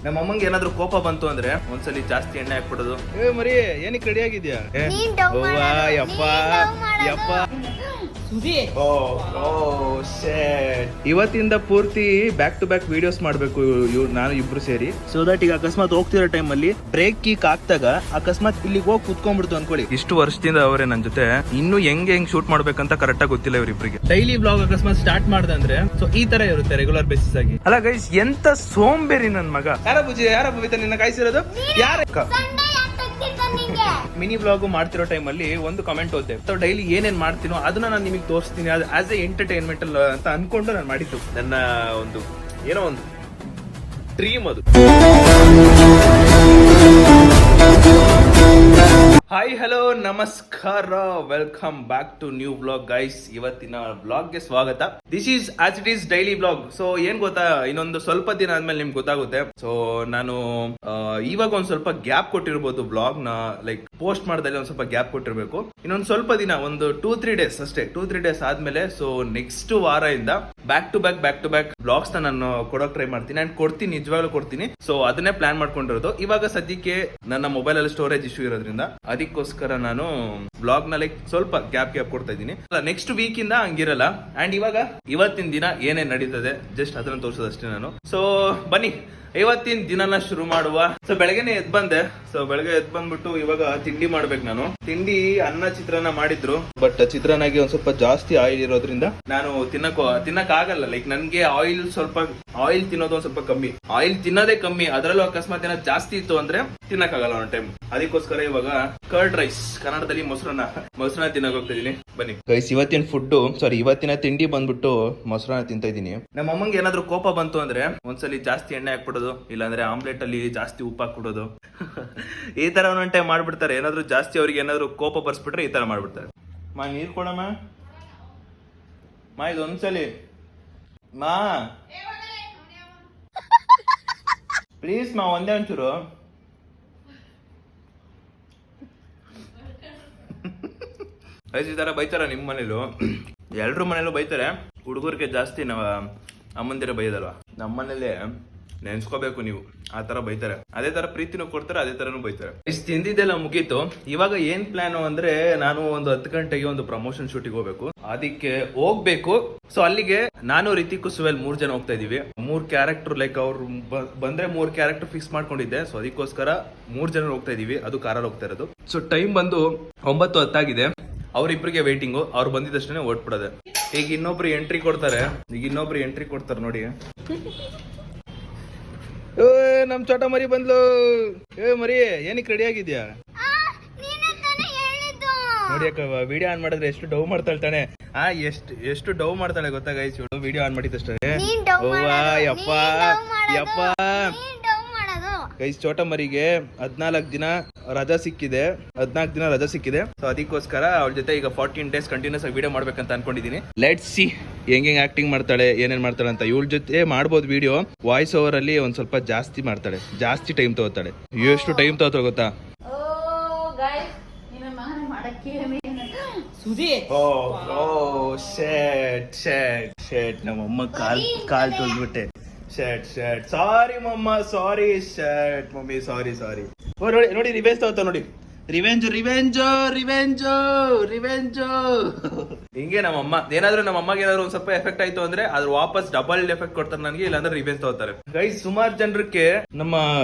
ನಮ್ಮ ಅಮ್ಮಂಗೆ ಏನಾದ್ರು ಕೋಪ ಬಂತು ಅಂದ್ರೆ ಒಂದ್ಸಲಿ ಜಾಸ್ತಿ ಎಣ್ಣೆ ಹಾಕ್ಬಿಡೋದು. ಮರಿ ಏನಕ್ಕೆ ರೆಡಿ ಆಗಿದ್ಯಾ? ಯಪ್ಪ ಯಪ್ಪ ಇವತ್ತಿಂದ ಪೂರ್ತಿ ಬ್ಯಾಕ್ ಟು ಬ್ಯಾಕ್ ವಿಡಿಯೋಸ್ ಮಾಡ್ಬೇಕು ನಾನು ಇಬ್ರು ಸೇರಿ. ಸೊ ದಟ್ ಈಗ ಅಕಸ್ಮಾತ್ ಹೋಗ್ತಿರೋ ಟೈಮ್ ಅಲ್ಲಿ ಬ್ರೇಕ್ ಕೀಕ್ ಹಾಕ್ದಾಗ ಅಕಸ್ಮಾತ್ ಇಲ್ಲಿಗೆ ಹೋಗಿ ಕುತ್ಕೊಂಡ್ಬಿಡ್ತು ಅನ್ಕೊಳ್ಳಿ. ಇಷ್ಟು ವರ್ಷದಿಂದ ಅವರೇ ನನ್ ಜೊತೆ ಇನ್ನು ಹೆಂಗ್ ಶೂಟ್ ಮಾಡ್ಬೇಕಂತ ಕರೆಕ್ಟ್ ಆಗಿ ಗೊತ್ತಿಲ್ಲ ಇವ್ರಿಬ್ರಿಗೆ. ಡೈಲಿ ಬ್ಲಾಗ್ ಅಕಸ್ಮಾತ್ ಸ್ಟಾರ್ಟ್ ಮಾಡ್ದಂದ್ರೆ ಸೊ ಈ ತರ ಇರುತ್ತೆ ರೆಗ್ಯುಲರ್ ಬೇಸಿಸ್ ಆಗಿ. ಅಲ್ಲ ಗೈಸ್, ಎಂತ ಸೋಂಬೇರಿ ನನ್ ಮಗ. ಯಾರ ಬುವಿತ ನಿನ್ನ ಕಾಯಿಸಿರೋದು ಯಾರ? ಮಿನಿ ಬ್ಲಾಗ್ ಮಾಡ್ತಿರೋ ಟೈಮ್ ಅಲ್ಲಿ ಒಂದು ಕಮೆಂಟ್ ಓದ್ದೆ. ಡೈಲಿ ಏನೇನ್ ಮಾಡ್ತೀನೋ ಅದನ್ನ ನಾನು ನಿಮಗೆ ತೋರಿಸ್ತೀನಿ ಆಸ್ ಎ ಎಂಟರ್ಟೈನ್ಮೆಂಟ್ ಅಂತ ಅನ್ಕೊಂಡು ನಾನು ಮಾಡಿದ್ದು. ನನ್ನ ಒಂದು ಏನೋ ಒಂದು ಡ್ರೀಮ್ ಅದು. ಹಾಯ್ ಹಲೋ ನಮಸ್ಕಾರ, welcome back to new blog guys. ಇವತ್ತಿನ ಬ್ಲಾಗ್ಗೆ ಸ್ವಾಗತ. This is as it is daily blog. So ಏನ್ ಗೊತ್ತಾ, ಇನ್ನೊಂದು ಸ್ವಲ್ಪ ದಿನ ಆದ್ಮೇಲೆ ನಿಮ್ಗೆ ಗೊತ್ತಾಗುತ್ತೆ. ಸೊ ನಾನು ಇವಾಗ ಒಂದ್ ಸ್ವಲ್ಪ ಗ್ಯಾಪ್ ಕೊಟ್ಟಿರ್ಬೋದು ಬ್ಲಾಗ್ ನ, ಲೈಕ್ ಪೋಸ್ಟ್ ಮಾಡ್ದಲ್ಲಿ ಒಂದ್ ಸ್ವಲ್ಪ ಗ್ಯಾಪ್ ಕೊಟ್ಟಿರ್ಬೇಕು. ಇನ್ನೊಂದ್ ಸ್ವಲ್ಪ ದಿನ, ಒಂದು 2-3 ಡೇಸ್ ಅಷ್ಟೇ. 2-3 ಡೇಸ್ ಆದ್ಮೇಲೆ ಸೊ ನೆಕ್ಸ್ಟ್ ವಾರದಿಂದ ಬ್ಯಾಕ್ ಟು ಬ್ಯಾಕ್ ಬ್ಲಾಗ್ಸ್ ನಾನು ಕೊಡೋಕ್ ಟ್ರೈ ಮಾಡ್ತೀನಿ ಅಂಡ್ ಕೊಡ್ತೀನಿ, ನಿಜವಾಗ್ಲೂ ಕೊಡ್ತೀನಿ. ಸೊ ಅದನ್ನೇ ಪ್ಲಾನ್ ಮಾಡ್ಕೊಂಡಿರೋದು. ಇವಾಗ ಸದ್ಯಕ್ಕೆ ನನ್ನ ಮೊಬೈಲ್ ಅಲ್ಲಿ ಸ್ಟೋರೇಜ್ ಇಶ್ಯೂ ಇರೋದ್ರಿಂದ ಅದಕ್ಕೋಸ್ಕರ ನಾನು ಬ್ಲಾಗ್ ನ ಲೈಕ್ ಸ್ವಲ್ಪ ಗ್ಯಾಪ್ ಕೊಡ್ತಾ ಇದ್ದೀನಿ. ನೆಕ್ಸ್ಟ್ ವೀಕ್ ಇಂದ ಹಂಗಿರಲ್ಲ. ಅಂಡ್ ಇವತ್ತಿನ ದಿನ ಏನೇನ್ ನಡೀತದೆ ಜಸ್ಟ್ ಅದನ್ನ ತೋರಿಸೋದಷ್ಟೇ ನಾನು. ಸೊ ಬನ್ನಿ ಇವತ್ತಿನ ದಿನನ ಶುರು ಮಾಡುವ. ಸೊ ಬೆಳಗ್ಗೆನೆ ಎದ್ ಬಂದೆ. ಸೊ ಬೆಳಗ್ಗೆ ಎದ್ ಬಂದ್ಬಿಟ್ಟು ಇವಾಗ ತಿಂಡಿ ಮಾಡ್ಬೇಕು ನಾನು. ತಿಂಡಿ ಅನ್ನ ಚಿತ್ರಾನ್ನ ಮಾಡಿದ್ರು, ಬಟ್ ಚಿತ್ರಾನ್ನಾಗಿ ಒಂದ್ ಸ್ವಲ್ಪ ಜಾಸ್ತಿ ಆಯಿಲ್ ಇರೋದ್ರಿಂದ ನಾನು ತಿನ್ನಕ್ ಆಗಲ್ಲ. ಲೈಕ್ ನನ್ಗೆ ಆಯಿಲ್ ತಿನ್ನೋದು ಒಂದ್ ಸ್ವಲ್ಪ ಕಮ್ಮಿ, ಆಯಿಲ್ ತಿನ್ನೋದೇ ಕಮ್ಮಿ. ಅದರಲ್ಲೂ ಅಕಸ್ಮಾತ್ ಏನಾದ್ರು ಜಾಸ್ತಿ ಇತ್ತು ಅಂದ್ರೆ ತಿನ್ನಕ್ ಆಗಲ್ಲ ಒಂದ್ ಟೈಮ್. ಅದಕ್ಕೋಸ್ಕರ ಇವಾಗ ಕರ್ಡ್ ರೈಸ್, ಕನ್ನಡದಲ್ಲಿ ಮೊಸರನ್ನ ತಿನ್ನಕ್ ಹೋಗ್ತಾ ಇದೀನಿ. ಬನ್ನಿ ಗೈಸ್, ಇವತ್ತಿನ ತಿಂಡಿ ಬಂದ್ಬಿಟ್ಟು ಮೊಸರನ್ನ ತಿಂತ ಇದೀನಿ. ನಮ್ಮ ಅಮ್ಮಂಗೆ ಏನಾದ್ರು ಕೋಪ ಬಂತು ಅಂದ್ರೆ ಒಂದ್ಸಲಿ ಜಾಸ್ತಿ ಎಣ್ಣೆ ಹಾಕ್ಬಿಡೋದು, ಇಲ್ಲಾಂದ್ರೆ ಆಮ್ಲೆಟ್ ಅಲ್ಲಿ ಜಾಸ್ತಿ ಉಪ್ಪು ಹಾಕ್ಬಿಡೋದು. ಈ ತರ ಒಂದೊಂದ್ ಟೈಮ್ ಮಾಡ್ಬಿಡ್ತಾರೆ. ಏನಾದ್ರು ಜಾಸ್ತಿ ಅವ್ರಿಗೆ ಏನಾದ್ರು ಕೋಪ ಬರ್ಸ್ಬಿಟ್ರೆ ಈ ತರ ಮಾಡ್ಬಿಡ್ತಾರೆ. ಮಾ ನೀರ್ ಕೊಡಮ್ಮ, ಮಾ ಇದೊಂದ್ಸಲಿ ಮಾ ಪ್ಲೀಸ್ ಮಾ, ಒಂದೇ ಒಂಚೂರು. ಈ ತರ ಬೈತಾರ ನಿಮ್ ಮನೇಲೂ? ಎಲ್ರ ಮನೇಲೂ ಬೈತಾರೆ. ಹುಡುಗರಿಗೆ ಜಾಸ್ತಿ ನಾವ್ ಅಮ್ಮಂದಿರ ಬೈದಲ್ವಾ, ನಮ್ಮ ಮನೇಲಿ ನೆನ್ಸ್ಕೋಬೇಕು ನೀವು. ಆ ತರ ಬೈತಾರೆ, ಅದೇ ತರ ಪ್ರೀತಿನೂ ಕೊಡ್ತಾರೆ, ಅದೇ ತರನು ಬೈತಾರೆ. ಇಷ್ಟು ತಿಂದಿದ್ದೆಲ್ಲ ಮುಗೀತು. ಇವಾಗ ಏನ್ ಪ್ಲಾನ್ ಅಂದ್ರೆ, ನಾನು ಒಂದು 10 ಗಂಟೆಗೆ ಒಂದು ಪ್ರಮೋಷನ್ ಶೂಟಿಗೆ ಹೋಗ್ಬೇಕು. ಅದಕ್ಕೆ ಹೋಗ್ಬೇಕು. ಸೊ ಅಲ್ಲಿಗೆ ನಾನು ರಿತಿಕ್ ಸುವೆಲ್ 3 ಜನ ಹೋಗ್ತಾ ಇದೀವಿ. 3 ಕ್ಯಾರೆಕ್ಟರ್, ಲೈಕ್ ಅವ್ರು ಬಂದ್ರೆ 3 ಕ್ಯಾರೆಕ್ಟರ್ ಫಿಕ್ಸ್ ಮಾಡ್ಕೊಂಡಿದ್ದೆ. ಸೊ ಅದಕ್ಕೋಸ್ಕರ 3 ಜನ ಹೋಗ್ತಾ ಇದೀವಿ. ಅದು ಕಾರಲ್ಲಿ ಹೋಗ್ತಾ ಇರೋದು. ಸೊ ಟೈಮ್ ಬಂದು 9:10 ಆಗಿದೆ. ಅವ್ರಿಬ್ರಿಗೆ ವೇಟಿಂಗು. ಅವ್ರು ಬಂದಿದ್ದಷ್ಟೇ ಓಡ್ಬಿಡೋದೆ. ಈಗ ಇನ್ನೊಬ್ರು ಎಂಟ್ರಿ ಕೊಡ್ತಾರೆ ನೋಡಿ. ನಮ್ ಚೋಟ ಮರಿ ಬಂದ್ಲು. ಮರಿ ಏನಕ್ಕೆ ರೆಡಿ ಆಗಿದ್ಯಾ ನೋಡಿ ಅಕ್ಕ. ವಿಡಿಯೋ ಆನ್ ಮಾಡಿದ್ರೆ ಎಷ್ಟು ಡವ್ ಮಾಡ್ತಾಳೆ ತಾನೆ. ಎಷ್ಟು ಡವ್ ಮಾಡ್ತಾಳೆ ಗೊತ್ತಾ ಗೈಸ್. Video on ಮಾಡಿದಷ್ಟೇ. ಯಪ್ಪ ಗೈಸ್, ಚೋಟ ಮರಿಗೆ 14 ದಿನ ರಜಾ ಸಿಕ್ಕಿದೆ. 14 ದಿನ ರಜಾ ಸಿಕ್ಕಿದೆ. ಸೊ ಅದಕ್ಕೋಸ್ಕರ ಅವ್ಳ ಜೊತೆ ಈಗ 14 ಡೇಸ್ ಕಂಟಿನ್ಯೂಸ್ ಆಗಿ ವಿಡಿಯೋ ಮಾಡ್ಬೇಕಂತ ಅನ್ಕೊಂಡಿದೀನಿ. ಲೆಟ್ಸ್ ಸಿ ಹೆಂಗ್ ಆಕ್ಟಿಂಗ್ ಮಾಡ್ತಾಳೆ, ಏನೇನ್ ಮಾಡ್ತಾಳೆ ಅಂತ. ಇವಳ ಜೊತೆ ಮಾಡ್ಬೋದು ವಿಡಿಯೋ. ವಾಯ್ಸ್ ಓವರ್ ಅಲ್ಲಿ ಒಂದ್ ಸ್ವಲ್ಪ ಜಾಸ್ತಿ ಮಾಡ್ತಾಳೆ, ಜಾಸ್ತಿ ಟೈಮ್ ತಗೋತಾಳೆ. ಎಷ್ಟು ಟೈಮ್ ತಗೋತಾಳೆ ಗೊತ್ತಾ? ನಮ್ಮಮ್ಮ ಕಾಲ್ ತೊಳ್ಬಿಟ್ಟೆ. ಸಾರಿ ಮಮ್ಮ, ಸಾರಿ ಶರ್ಟ್ ಮಮ್ಮಿ, ಸಾರಿ. ನೋಡಿ ರಿವೆಂಜ್ ತಗೋತ ನೋಡಿ. ರಿವೆಂಜ್ ಹಿಂಗೆ ನಮ್ಮಮ್ಮ. ಏನಾದ್ರೂ ನಮ್ಮಮ್ಮಗೆ ಏನಾದ್ರು ಒಂದ್ ಸ್ವಲ್ಪ ಎಫೆಕ್ಟ್ ಆಯ್ತು ಅಂದ್ರೆ ಅದ್ರ ವಾಪಸ್ ಡಬಲ್ ಎಫೆಕ್ಟ್ ಕೊಡ್ತಾರೆ ನನಗೆ, ಇಲ್ಲಾಂದ್ರೆ ರಿವೆಂಜ್ ತಗೋತಾರೆ. ಗೈಸ್, ಸುಮಾರು ಜನರಿಗೆ ನಮ್ಮ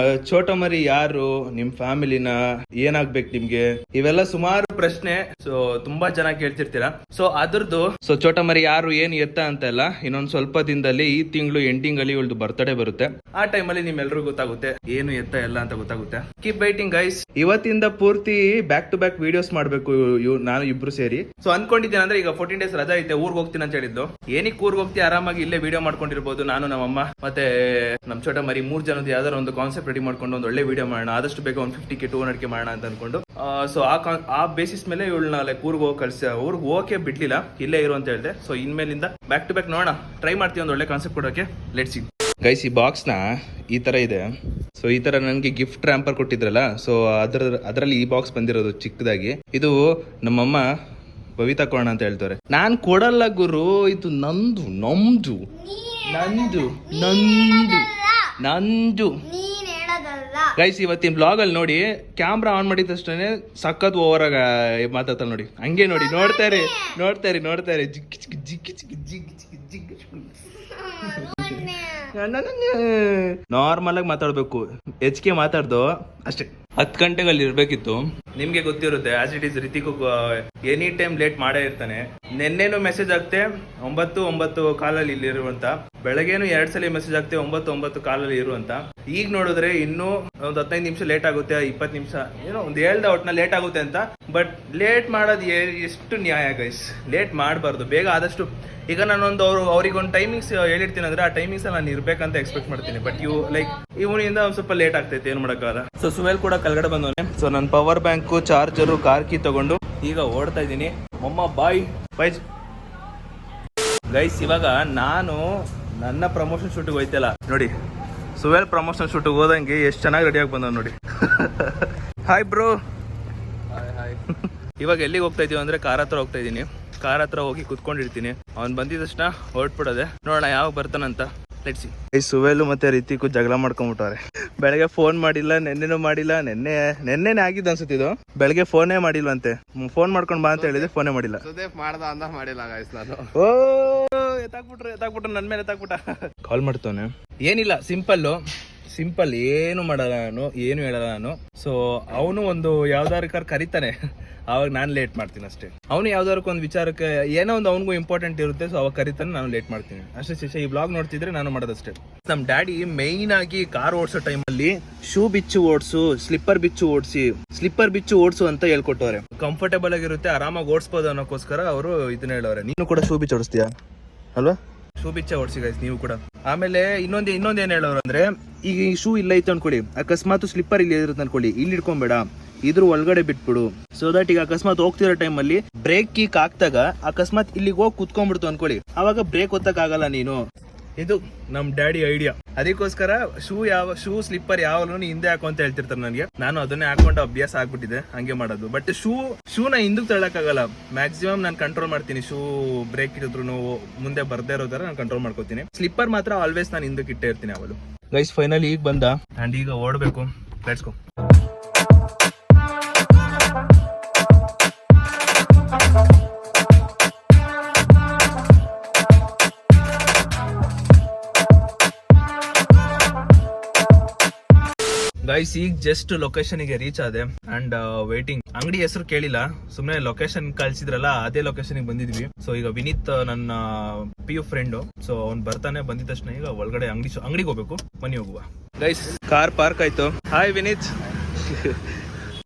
ಚೋಟ ಮರಿ ಯಾರು, ನಿಮ್ ಫ್ಯಾಮಿಲಿನ, ಏನಾಗ್ಬೇಕು ನಿಮ್ಗೆ, ಇವೆಲ್ಲ ಸುಮಾರು ಪ್ರಶ್ನೆ. ಸೊ ತುಂಬಾ ಜನ ಕೇಳ್ತಿರ್ತೀರಾ. ಸೊ ಅದ್ರದ್ದು ಚೋಟ ಮರಿ ಯಾರು, ಏನು ಎತ್ತ ಅಂತೆಲ್ಲ ಇನ್ನೊಂದ್ ಸ್ವಲ್ಪ ದಿನದಲ್ಲಿ, ಈ ತಿಂಗಳು ಎಂಡಿಂಗ್ ಅಲ್ಲಿ ಇವಳ್ದು ಬರ್ತ್ಡೇ ಬರುತ್ತೆ. ಆ ಟೈಮ್ ಅಲ್ಲಿ ನಿಮ್ಮೆಲ್ರಿಗೂ ಗೊತ್ತಾಗುತ್ತೆ ಏನು ಎತ್ತ ಎಲ್ಲ ಅಂತ ಗೊತ್ತಾಗುತ್ತೆ. Keep waiting guys. ಇವತ್ತಿಂದ ಪೂರ್ತಿ ಬ್ಯಾಕ್ ಟು ಬ್ಯಾಕ್ ವಿಡಿಯೋಸ್ ಮಾಡ್ಬೇಕು ನಾನು ಇಬ್ರು ಸೇರಿ. ಸೊ ಅನ್ಕೊಂಡಿದ್ದೇನೆ ಅಂದ್ರೆ ಈಗ 14 ಡೇಸ್ ರಜಾ ಐತೆ, ಊರ್ಗ್ ಹೋಗ್ತೀನಿ ಅಂತ ಹೇಳಿದ್ದು. ಏನಕ್ಕೆ ಊರ್ಗ್ ಹೋಗ್ತಿ, ಆರಾಮಾಗಿ ಇಲ್ಲೇ ವಿಡಿಯೋ ಮಾಡ್ಕೊಂಡಿರ್ಬೋದು. ನಾನು, ನಮ್ಮಮ್ಮ ಮತ್ತೆ ನಮ್ ಚೋಟ ಮರಿ 3 ಜನದ ಯಾವ್ದಾರ ಒಂದು ಕಾನ್ಸೆಪ್ಟ್ ರೆಡಿ ಮಾಡ್ಕೊಂಡು ಒಂದು ಒಳ್ಳೆ ವಿಡಿಯೋ ಮಾಡೋಣ. ಆದಷ್ಟು ಬೇಗ 150K 200K ಮಾಡೋಣ ಅಂತ ಅನ್ಕೊಂಡು. ಸೊ ಆ ಬೇಸಿಸ್ ಮೇಲೆ ಇವಳನ್ನ ಲೈಕ್ ಊರ್ಗ್ ಹೋಗಕ್ಕೆ ಬಿಡ್ಲಿಲ್ಲ, ಇಲ್ಲೇ ಇರು ಅಂತ ಹೇಳಿದೆ. ಸೊ ಇನ್ಮೇಲಿಂದ ಬ್ಯಾಕ್ ಟು ಬ್ಯಾಕ್ ನೋಡೋಣ, ಟ್ರೈ ಮಾಡ್ತೀವಿ ಒಂದು ಒಳ್ಳೆ ಕಾನ್ಸೆಪ್ಟ್ ಕೊಡೋಕೆ. Let's see guys. ಈ ಬಾಕ್ಸ್ ನ ಈ ತರ ಇದೆ. ಸೊ ಈ ತರ ನನಗೆ ಗಿಫ್ಟ್ ರ್ಯಾಂಪರ್ ಕೊಟ್ಟಿದ್ರಲ್ಲ, ಸೊ ಅದರಲ್ಲಿ ಈ ಬಾಕ್ಸ್ ಬಂದಿರೋದು ಚಿಕ್ಕದಾಗಿ. ಇದು ನಮ್ಮಮ್ಮ ಬವಿತಾ ಕೊಡೋಣ ಅಂತ ಹೇಳ್ತಾರೆ. ನಾನ್ ಕೊಡಲ್ಲ ಗುರು, ಇದು ನಂದು. ಗೈಸ್ ಇವತ್ತಿನ ಬ್ಲಾಗ್ ಅಲ್ಲಿ ನೋಡಿ ಕ್ಯಾಮ್ರಾ ಆನ್ ಮಾಡಿದ ತಕ್ಷಣ ಸಖತ್ ಓವರ್ ಆಗ ಮಾತಾಡ್ತಾನೆ ನೋಡಿ. ಹಂಗೆ ನೋಡಿ ನೋಡ್ತಾರೆ ಜಿಗ್ ಜಿಗ್ ಜಿಗ್ ಜಿಗ್ ಜಿಗ್ ಜಿಗ್ ನಾರ್ಮಲ್ ಆಗಿ ಮಾತಾಡ್ಬೇಕು, ಹೆಚ್ಚಿಗೆ ಮಾತಾಡ್ದು ಅಷ್ಟೇ. 10 ಗಂಟೆಗೆ ಅಲ್ಲಿ ಇರ್ಬೇಕಿತ್ತು. ನಿಮ್ಗೆ ಗೊತ್ತಿರುತ್ತೆ as it is Ritik any time late ಮಾಡೇ ಇರ್ತಾನೆ. ನೆನ್ನೆನು ಮೆಸೇಜ್ ಆಗ್ತೆ 9 ಕಾಲಲ್ಲಿ ಇಲ್ಲಿ ಇರುವಂತ, ಬೆಳಗ್ಗೆನು 2 ಸಲ ಮೆಸೇಜ್ ಆಗ್ತೆ 9 ಕಾಲಲ್ಲಿ ಇರುವಂತ. ಈಗ ನೋಡಿದ್ರೆ ಇನ್ನೂ ಒಂದು 15 ನಿಮಿಷ ಲೇಟ್ ಆಗುತ್ತೆ, 20 ನಿಮಿಷ ಏನೋ ಒಂದು ಹೇಳ್ದ ಒಟ್ನ ಲೇಟ್ ಆಗುತ್ತೆ ಅಂತ. ಬಟ್ ಲೇಟ್ ಮಾಡೋದು ಎಷ್ಟು ನ್ಯಾಯ ಗೈಸ್? ಲೇಟ್ ಮಾಡಬಾರ್ದು, ಬೇಗ ಆದಷ್ಟು. ಈಗ ನಾನೊಂದು ಅವ್ರಿಗೊಂದು ಟೈಮಿಂಗ್ಸ್ ಹೇಳಿರ್ತೀನಿ ಅಂದ್ರೆ ಆ ಟೈಮಿಂಗ್ಸ್ ನಾನು ಇರ್ಬೇಕಂತ ಎಕ್ಸ್ಪೆಕ್ಟ್ ಮಾಡ್ತೀನಿ. ಬಟ್ ಇವನಿಂದ ಒಂದು ಸ್ವಲ್ಪ ಲೇಟ್ ಆಗ್ತೈತೆ, ಏನ್ ಮಾಡಕ್ಕಾಗಲ್ಲ. ಸೊ ಸುವೇಲ್ ಕೂಡ ಕೆಳಗಡೆ ಬಂದವನೆ. ಸೊ ನನ್ನ power bank, charger, car key ತಗೊಂಡು ಈಗ ಓಡ್ತಾ ಇದ್ದೀನಿ. Bye guys. ಇವಾಗ ನಾನು ನನ್ನ ಪ್ರಮೋಷನ್ ಶೂಟಿಗೆ ಹೋಯ್ತಲ್ಲ ನೋಡಿ, ಸುವೇಲ್ ಪ್ರಮೋಷನ್ ಶೂಟಿಗೆ ಹೋದಂಗೆ ಎಷ್ಟು ಚೆನ್ನಾಗಿ ರೆಡಿಯಾಗಿ ಬಂದವ್ ನೋಡಿ. Hi bro. ಇವಾಗ ಎಲ್ಲಿಗೆ ಹೋಗ್ತಾ ಇದೀವಿ ಅಂದ್ರೆ ಕಾರ್ ಹತ್ರ ಹೋಗ್ತಾ ಇದೀನಿ. ಕಾರ್ ಹತ್ರ ಹೋಗಿ ಕುತ್ಕೊಂಡಿರ್ತೀನಿ. ಅವ್ನು ಬಂದಿದ ತಕ್ಷಣ ಹೊರಟ್ಬಿಡೋದೆ. ನೋಡೋಣ ಯಾವಾಗ ಬರ್ತಾನಂತ. ಲೆಟ್ಸಿ. ಈ ಸುವೇಲು ಮತ್ತೆ ರಿತಿಕು ಜಗಳ ಮಾಡ್ಕೊಂಡ್ಬಿಟ್ಟವ್ರೆ. ಬೆಳಗ್ಗೆ ಫೋನ್ ಮಾಡಿಲ್ಲ, ನೆನ್ನೆನೂ ಮಾಡಿಲ್ಲ. ನೆನ್ನೆ ಆಗಿದ್ದು ಅನ್ಸುತ್ತಿದ್ದು. ಬೆಳಗ್ಗೆ ಫೋನೇ ಮಾಡಿಲ್ವಂತೆ. ಫೋನ್ ಮಾಡ್ಕೊಂಡ್ ಬಾ ಅಂತ ಹೇಳಿದ್ರೆ ಫೋನೇ ಮಾಡಿಲ್ಲ. ಓ ಎತ್ತಾಕ್ಬಿಟ್ರು ನನ್ ಮೇಲೆ ಎತ್ತಾಕ್ಬಿಟ್ಟ. ಕಾಲ್ ಮಾಡ್ತಾನೆ. ಏನಿಲ್ಲ, ಸಿಂಪಲ್ ಏನು ಮಾಡಲ್ಲ ನಾನು, ಏನು ಹೇಳಲ್ಲ ನಾನು. ಸೊ ಅವನು ಒಂದು ಯಾವ್ದಾರು ಕರಿತಾನೆ, ಅವಾಗ ನಾನು ಲೇಟ್ ಮಾಡ್ತೀನಿ ಅಷ್ಟೇ. ಅವನು ಯಾವ್ದಾರಕ್ಕೆ ಒಂದು ವಿಚಾರಕ್ಕೆ ಏನೋ ಒಂದು ಅವನಿಗೂ ಇಂಪಾರ್ಟೆಂಟ್ ಇರುತ್ತೆ, ಸೊ ಅವಾಗ ಕರಿತಾನೆ, ನಾನು ಲೇಟ್ ಮಾಡ್ತೀನಿ ಅಷ್ಟೇ. ಈ ಬ್ಲಾಗ್ ನೋಡ್ತಿದ್ರೆ ನಾನು ಮಾಡೋದಷ್ಟೇ. ನಮ್ಮ ಡ್ಯಾಡಿ ಮೈನ್ ಆಗಿ ಕಾರ್ ಓಡಿಸೋ ಟೈಮಲ್ಲಿ ಶೂ ಬಿಚ್ಚು ಓಡಿಸು, ಸ್ಲಿಪ್ಪರ್ ಬಿಚ್ಚು ಓಡಿಸು ಅಂತ ಹೇಳ್ಕೊಟ್ಟವ್ರೆ. ಕಂಫರ್ಟೇಬಲ್ ಆಗಿರುತ್ತೆ, ಆರಾಮಾಗಿ ಓಡಿಸ್ಬೋದು ಅನ್ನೋಕ್ಕೋಸ್ಕರ ಅವರು ಇದನ್ನ ಹೇಳೋರೆ. ನೀನು ಕೂಡ ಶೂ ಬಿಚ್ಚು ಓಡಿಸ್ತೀಯಾ ಅಲ್ವಾ? ಶೂ ಬಿಚ್ಚೆ ಓಡಿಸಿ ಗೈಸ್ ನೀವು ಕೂಡ. ಆಮೇಲೆ ಇನ್ನೊಂದು ಏನ್ ಹೇಳೋರು ಅಂದ್ರೆ, ಈಗ ಈ ಶೂ ಇಲ್ಲ ಐತೆ ಅನ್ಕೊಳ್ಳಿ, ಅಕಸ್ಮಾತ್ ಸ್ಲಿಪ್ಪರ್ ಇಲ್ಲಿ ಇರುತ್ತೆ ಅನ್ಕೊಳ್ಳಿ, ಇಲ್ಲಿ ಇಟ್ಕೊಂಬೇಡ, ಇದ್ರ ಒಳಗಡೆ ಬಿಟ್ಬಿಡು. ಸೊ ದಟ್ ಈಗ ಅಕಸ್ಮಾತ್ ಹೋಗ್ತಿರೋ ಟೈಮಲ್ಲಿ ಬ್ರೇಕ್ ಕೀಕ್ ಹಾಕ್ದಾಗ ಅಕಸ್ಮಾತ್ ಇಲ್ಲಿಗೆ ಹೋಗಿ ಕುತ್ಕೊಂಡ್ಬಿಡ್ತು ಅನ್ಕೊಳ್ಳಿ, ಅವಾಗ ಬ್ರೇಕ್ ಒತ್ತಕ್ ಆಗಲ್ಲ ನೀನು. ಇದು ನಮ್ ಡ್ಯಾಡಿ ಐಡಿಯಾ. ಅದಕ್ಕೋಸ್ಕರ ಶೂ ಸ್ಲಿಪ್ಪರ್ ಯಾವಾಗಲೂ ಹಿಂದೆ ಹಾಕೋ ಅಂತ ಹೇಳ್ತಿರ್ತಾರೆ ನನಗೆ. ನಾನು ಅದನ್ನೇ ಹಾಕೊಂಡು ಅಭ್ಯಾಸ ಆಗ್ಬಿಟ್ಟಿದೆ ಹಂಗೆ ಮಾಡೋದು. ಬಟ್ ಶೂನ ಹಿಂದಕ್ಕೆ ತಳ್ಳಕ್ಕಾಗಲ್ಲ. ಮ್ಯಾಕ್ಸಿಮಮ್ ನಾನು ಕಂಟ್ರೋಲ್ ಮಾಡ್ತೀನಿ. ಶೂ ಬ್ರೇಕ್ ಇಟ್ಟಿದ್ರು ಮುಂದೆ ಬರ್ದೇ ಇರೋ ತರ ನಾನು ಕಂಟ್ರೋಲ್ ಮಾಡ್ಕೋತೀನಿ. ಸ್ಲಿಪ್ಪರ್ ಮಾತ್ರ ಆಲ್ವೇಸ್ ನಾನು ಹಿಂದಕ್ಕೆ ಇಟ್ಟೇ ಇರ್ತೀನಿ ಅವಳು. ಗೈಸ್ ಫೈನಲಿ ಈಗ ಬಂದ ಅಂಡ್ ಈಗ ಓಡಬೇಕು. Let's go. ಗೈಸ್ ಈಗ ಜಸ್ಟ್ ಲೊಕೇಶನ್ಗೆ ರೀಚ್ ಆದೆ ಅಂಡ್ ವೇಟಿಂಗ್. ಅಂಗಡಿ ಹೆಸರು ಕೇಳಿಲ್ಲ, ಸುಮ್ಮನೆ ಲೊಕೇಶನ್ ಕಳ್ಸಿದ್ರಲ್ಲ ಅದೇ ಲೊಕೇಶನ್ ಬಂದಿದ್ವಿ. ಸೊ ಈಗ ವಿನೀತ್ ನನ್ನ PU ಫ್ರೆಂಡು, ಸೊ ಅವ್ನು ಬರ್ತಾನೆ. ಬಂದಿದ ತಕ್ಷಣ ಈಗ ಒಳಗಡೆ ಅಂಗಡಿಗೆ ಹೋಗ್ಬೇಕು. ಬನ್ನಿ ಹೋಗುವ. ಗೈಸ್ ಕಾರ್ ಪಾರ್ಕ್ ಆಯ್ತು. ಹಾಯ್ ವಿನೀತ್.